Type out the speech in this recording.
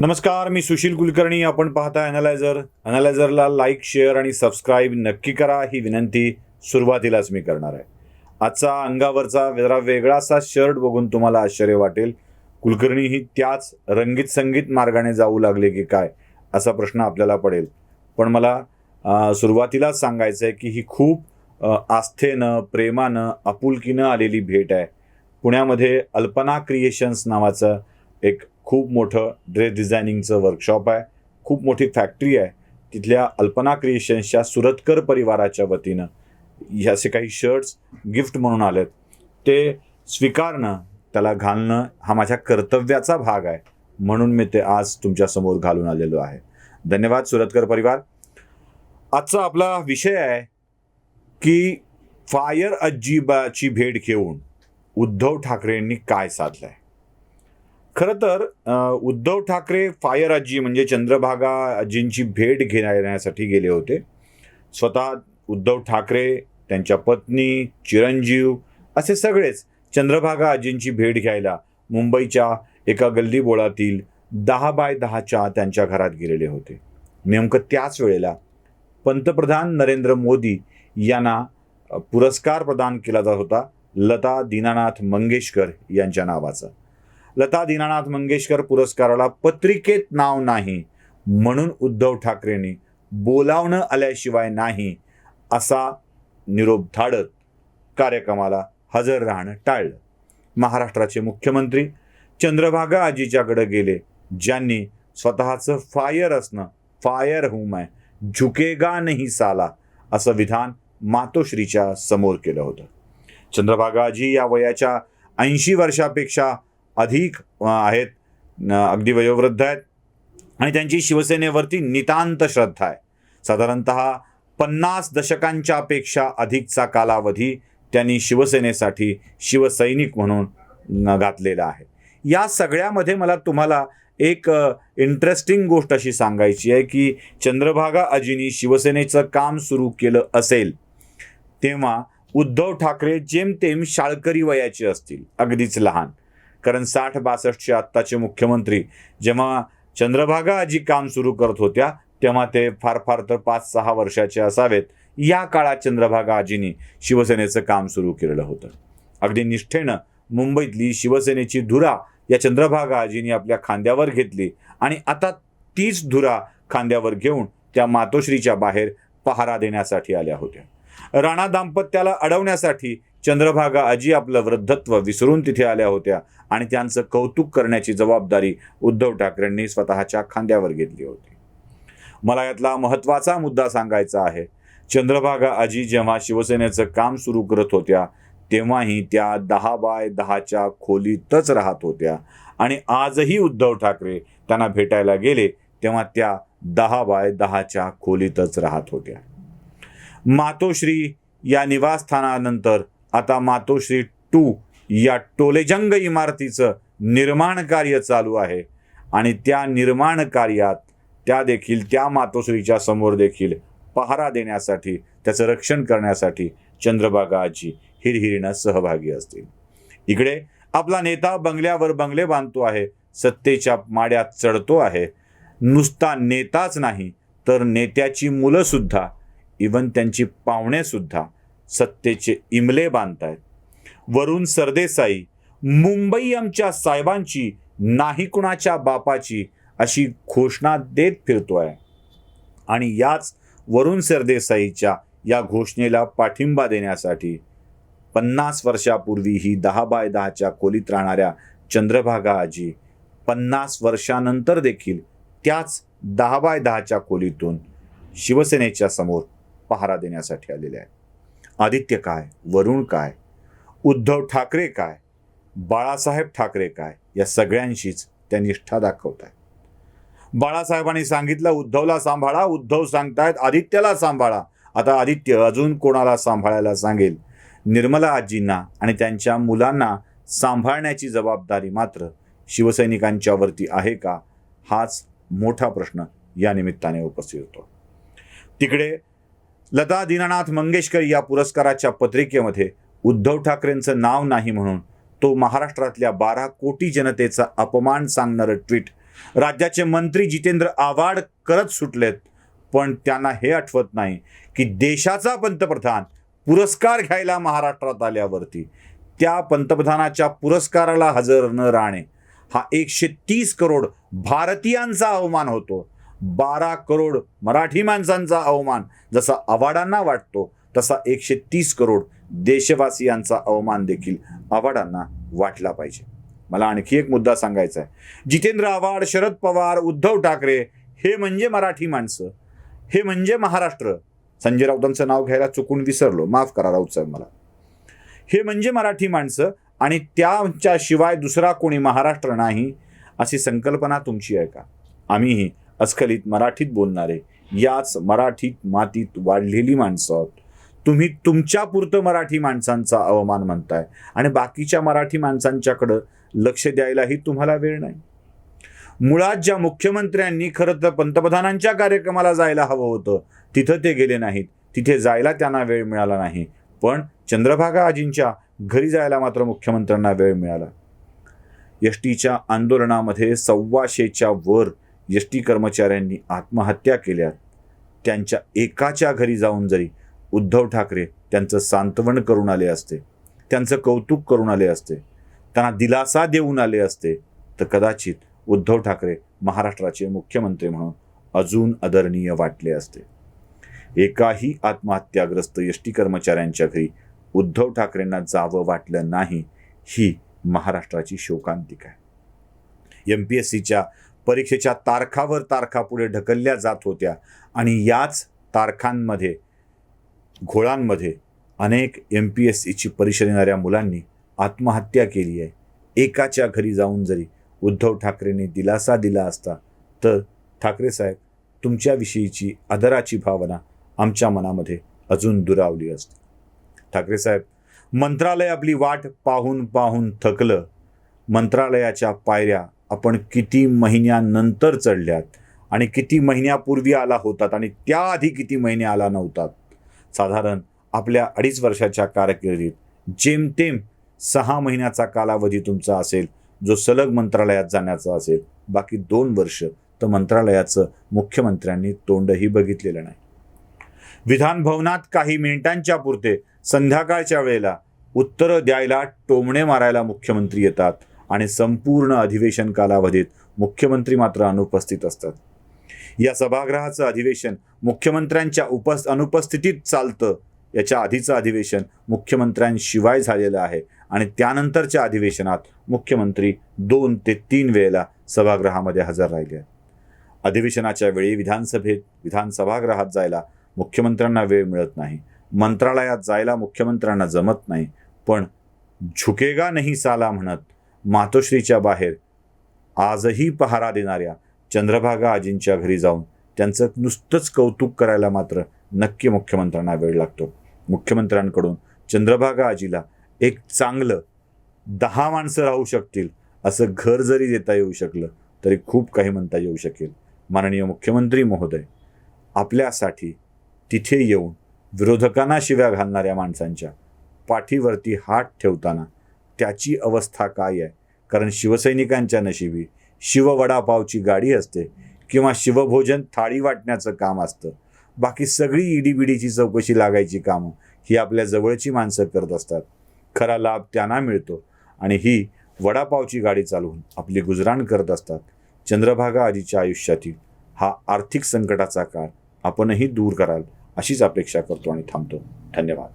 नमस्कार, मी सुशील कुलकर्णी. आपण पाहता अनालायझरला लाईक, शेअर आणि सबस्क्राईब नक्की करा, ही विनंती सुरुवातीलाच मी करणार आहे. आजचा अंगावरचा जरा वेगळासा शर्ट बघून तुम्हाला आश्चर्य वाटेल. कुलकर्णी ही त्याच रंगीत संगीत मार्गाने जाऊ लागले की काय, असा प्रश्न आपल्याला पडेल. पण मला सुरुवातीलाच सांगायचं आहे की ही खूप आस्थेनं, प्रेमानं, आपुलकीनं आलेली भेट आहे. पुण्यामध्ये अल्पना क्रिएशन्स नावाचं एक खूप मोठं ड्रेस डिझायनिंगचं वर्कशॉप आहे. खूप मोठी फॅक्टरी आहे. तिथल्या अल्पना क्रिएशन्सच्या सुरतकर परिवाराच्या वतीनं ह्याचे काही शर्ट्स गिफ्ट म्हणून आलेत. ते स्वीकारणं, त्याला घालणं हा माझ्या कर्तव्याचा भाग आहे. म्हणून मी ते आज तुमच्यासमोर घालून आलेलो आहे. धन्यवाद सुरतकर परिवार. आजचा आपला विषय आहे की फायर आजीची भेट घेऊन उद्धव ठाकरेंनी काय साधलंय. खरं तर उद्धव ठाकरे फायर आजी म्हणजे चंद्रभागा आजींची भेट घेण्यासाठी गेले होते. स्वतः उद्धव ठाकरे, त्यांच्या पत्नी, चिरंजीव असे सगळेच चंद्रभागा आजींची भेट घ्यायला मुंबईच्या एका गल्लीबोळातील 10x10च्या त्यांच्या घरात गेलेले होते. नेमकं त्याच वेळेला पंतप्रधान नरेंद्र मोदी यांना पुरस्कार प्रदान केला जात होता, लता दीनानाथ मंगेशकर यांच्या नावाचा. लता दीनानाथ मंगेशकर पुरस्काराला पत्रिकेत नाव नाही म्हणून उद्धव ठाकरेंनी बोलावणं आल्याशिवाय नाही असा निरोप धाडत कार्यक्रमाला हजर राहणं टाळलं. महाराष्ट्राचे मुख्यमंत्री चंद्रभागा आजीच्याकडे गेले, ज्यांनी स्वतःचं फायर असणं, फायर हूं मैं, झुकेगा नहीं साला असं विधान मातोश्रीच्या समोर केलं होतं. चंद्रभागा आजी या वयाच्या 80 वर्षापेक्षा अधिक आहेत, अगदी वयोवृद्ध आहेत आणि त्यांची शिवसेनेवरती नितांत श्रद्धा आहे. साधारणतः 50 दशकांच्या पेक्षा अधिकचा कालावधी त्यांनी शिवसेनेसाठी शिवसैनिक म्हणून घातलेला आहे. या सगळ्यामध्ये मला तुम्हाला एक इंटरेस्टिंग गोष्ट अशी सांगायची आहे की चंद्रभागा आजींनी शिवसेनेचं काम सुरू केलं असेल तेव्हा उद्धव ठाकरे जेमतेम शाळकरी वयाचे असतील, अगदीच लहान. कारण 60-62चे आत्ताचे मुख्यमंत्री जेव्हा चंद्रभागा आजी काम सुरू करत होत्या तेव्हा ते फार फार तर 5-6 वर्षाचे असावेत. या काळात चंद्रभागा आजींनी शिवसेनेचं काम सुरू केलेलं होतं. अगदी निष्ठेनं मुंबईतली शिवसेनेची धुरा या चंद्रभागा आजींनी आपल्या खांद्यावर घेतली आणि आता तीच धुरा खांद्यावर घेऊन त्या मातोश्रीच्या बाहेर पहारा देण्यासाठी आल्या होत्या. राणा दाम्पत्याला अडवण्यासाठी चंद्रभागा आजी आपलं वृद्धत्व विसरून तिथे आल्या होत्या आणि त्यांचं कौतुक करण्याची जबाबदारी उद्धव ठाकरेंनी स्वतःच्या खांद्यावर घेतली होती. मला यातला महत्त्वाचा मुद्दा सांगायचा आहे. चंद्रभागा आजी जेव्हा शिवसेनेचं काम सुरू करत होत्या तेव्हाही त्या 10x10च्या खोलीतच राहत होत्या आणि आजही उद्धव ठाकरे त्यांना भेटायला गेले तेव्हा त्या 10x10च्या खोलीतच राहत होत्या. मातोश्री या निवासस्थानानंतर आता मातोश्री 2 या टोलेजंग इमारतीचं निर्माण कार्य चालू आहे आणि त्या निर्माण कार्यात त्या मातोश्रीच्या समोर देखील पहारा देण्यासाठी, त्याचं रक्षण करण्यासाठी चंद्रभागा आजी हिरहिरीनं सहभागी असतील. इकडे आपला नेता बंगल्यावर बंगले बांधतो आहे, सत्तेच्या माड्यात चढतो आहे. नुसता नेताच नाही तर नेत्याची मुलं सुद्धा, इवन त्यांची पाहुणे सुद्धा सत्तेचे इमले बांधतायत. वरुण सरदेसाई मुंबई आमच्या साहेबांची, नाही कुणाच्या बापाची अशी घोषणा देत फिरतोय आणि याच वरुण सरदेसाईच्या या घोषणेला पाठिंबा देण्यासाठी 50 वर्षापूर्वी ही 10x10च्या खोलीत राहणाऱ्या चंद्रभागा आजी 50 वर्षानंतर देखील त्याच 10x10च्या खोलीतून शिवसेनेच्या समोर पहारा देण्यासाठी आलेले आहे. आदित्य काय, वरुण काय, उद्धव ठाकरे काय, बाळासाहेब ठाकरे काय, या सगळ्यांशीच त्या निष्ठा दाखवत आहेत. बाळासाहेबांनी सांगितलं उद्धवला सांभाळा, उद्धव सांगतायत आदित्यला सांभाळा. आता आदित्य अजून कोणाला सांभाळायला सांगेल. निर्मला आजींना आणि त्यांच्या मुलांना सांभाळण्याची जबाबदारी मात्र शिवसैनिकांच्यावरती आहे का, हाच मोठा प्रश्न या निमित्ताने उपस्थित होतो. तिकडे लता दीनानाथ मंगेशकर या पुरस्काराच्या पत्रिकेमध्ये उद्धव ठाकरेंचं नाव नाही म्हणून तो महाराष्ट्रातल्या 12 कोटी जनतेचा अपमान सांगणारं ट्विट राज्याचे मंत्री जितेंद्र आव्हाड करत सुटलेत, पण त्यांना हे आठवत नाही की देशाचा पंतप्रधान पुरस्कार घ्यायला महाराष्ट्रात आल्यावरती त्या पंतप्रधानाच्या पुरस्काराला हजर न राहणे हा 130 करोड भारतीयांचा अवमान होतो. 12 करोड मराठी माणसांचा अवमान जसा आव्हाडांना वाटतो, तसा 130 करोड देशवासियांचा अवमान देखील आव्हाडांना वाटला पाहिजे. मला आणखी एक मुद्दा सांगायचा आहे. जितेंद्र आव्हाड, शरद पवार, उद्धव ठाकरे हे म्हणजे मराठी माणसं, हे म्हणजे महाराष्ट्र. संजय राऊतांचं नाव घ्यायला चुकून विसरलो, माफ करा राऊत साहेब मला. हे म्हणजे मराठी माणसं आणि त्यांच्याशिवाय दुसरा कोणी महाराष्ट्र नाही, अशी संकल्पना तुमची आहे का? आम्हीही अस्खलित मराठीत बोलणारे, याच मराठीत मातीत वाढलेली माणसं आहोत. तुम्ही तुमच्यापुरतं मराठी माणसांचा अवमान म्हणताय आणि बाकीच्या मराठी माणसांच्याकडं लक्ष द्यायलाही तुम्हाला वेळ नाही. मुळात ज्या मुख्यमंत्र्यांनी खरं तर पंतप्रधानांच्या कार्यक्रमाला जायला हवं होतं तिथं ते गेले नाहीत, तिथे जायला त्यांना वेळ मिळाला नाही. पण चंद्रभागा आजींच्या घरी जायला मात्र मुख्यमंत्र्यांना वेळ मिळाला. एसटीच्या आंदोलनामध्ये 125च्या वर एसटी कर्मचाऱ्यांनी आत्महत्या केल्या. त्यांच्या एकाच्या घरी जाऊन जरी उद्धव ठाकरे त्यांचं सांत्वन करून आले असते, त्यांचं कौतुक करून आले असते, त्यांना दिलासा देऊन आले असते, तर कदाचित उद्धव ठाकरे महाराष्ट्राचे मुख्यमंत्री म्हणून अजून आदरणीय वाटले असते. एकाही आत्महत्याग्रस्त एसटी कर्मचाऱ्यांच्या घरी उद्धव ठाकरेंना जावं वाटलं नाही, ही महाराष्ट्राची शोकांतिका आहे. MPSCच्या परीक्षेच्या तारखावर तारखा पुढे ढकलल्या जात होत्या आणि याच तारखांमध्ये घोळांमध्ये अनेक MPSCची परीक्षा देणाऱ्या मुलांनी आत्महत्या केली आहे. एकाच्या घरी जाऊन जरी उद्धव ठाकरेंनी दिलासा दिला असता तर ठाकरे साहेब तुमच्याविषयीची आदराची भावना आमच्या मनामध्ये अजून दुरावली असते. ठाकरे साहेब, मंत्रालय आपली वाट पाहून पाहून थकलं. मंत्रालयाच्या पायऱ्या आपण किती महिन्यानंतर चढल्यात आणि किती महिन्यापूर्वी आला होतात आणि त्याआधी किती महिने आला नव्हतात. साधारण आपल्या 2.5 वर्षाच्या कारकिर्दीत जेमतेम 6 महिन्याचा कालावधी तुमचा असेल जो सलग मंत्रालयात जाण्याचा असेल. बाकी 2 वर्ष तर मंत्रालयाचं मुख्यमंत्र्यांनी तोंडही बघितलेलं नाही. विधान भवनात काही मिनिटांच्या पुरते संध्याकाळच्या वेळेला उत्तरं द्यायला टोमणे मारायला मुख्यमंत्री येतात आणि संपूर्ण अधिवेशन कालावधीत मुख्यमंत्री मात्र अनुपस्थित असतात. या सभागृहाचं अधिवेशन मुख्यमंत्र्यांच्या अनुपस्थितीत चालतं. याच्या आधीचं अधिवेशन मुख्यमंत्र्यांशिवाय झालेलं आहे आणि त्यानंतरच्या अधिवेशनात मुख्यमंत्री 2 ते 3 वेळेला सभागृहामध्ये हजर राहिले आहेत. अधिवेशनाच्या वेळी विधान सभागृहात जायला मुख्यमंत्र्यांना वेळ मिळत नाही, मंत्रालयात जायला मुख्यमंत्र्यांना जमत नाही. पण झुकेगा नहीं साला म्हणत मातोश्रीच्या बाहेर आजही पहारा देणाऱ्या चंद्रभागा आजींच्या घरी जाऊन त्यांचं नुसतंच कौतुक करायला मात्र नक्की मुख्यमंत्र्यांना वेळ लागतो. मुख्यमंत्र्यांकडून चंद्रभागा आजीला एक चांगलं 10 माणसं राहू शकतील असं घर जरी देता येऊ शकलं तरी खूप काही म्हणता येऊ शकेल. माननीय मुख्यमंत्री महोदय, आपल्यासाठी तिथे येऊन विरोधकांना शिव्या घालणाऱ्या माणसांच्या पाठीवरती हात ठेवताना त्याची अवस्था काय आहे? कारण शिवसैनिकांच्या नशिबी शिववडापावची गाडी असते किंवा शिवभोजन थाळी वाटण्याचं काम असतं. बाकी सगळी ईडीबीडीची चौकशी लागायची कामं ही आपल्या जवळची माणसं करत असतात. खरा लाभ त्यांना मिळतो आणि ही वडापावची गाडी चालवून आपली गुजराण करत असतात. चंद्रभागा आजीच्या आयुष्यातील हा आर्थिक संकटाचा काळ आपणही दूर कराल अशीच अपेक्षा करतो आणि थांबतो. धन्यवाद.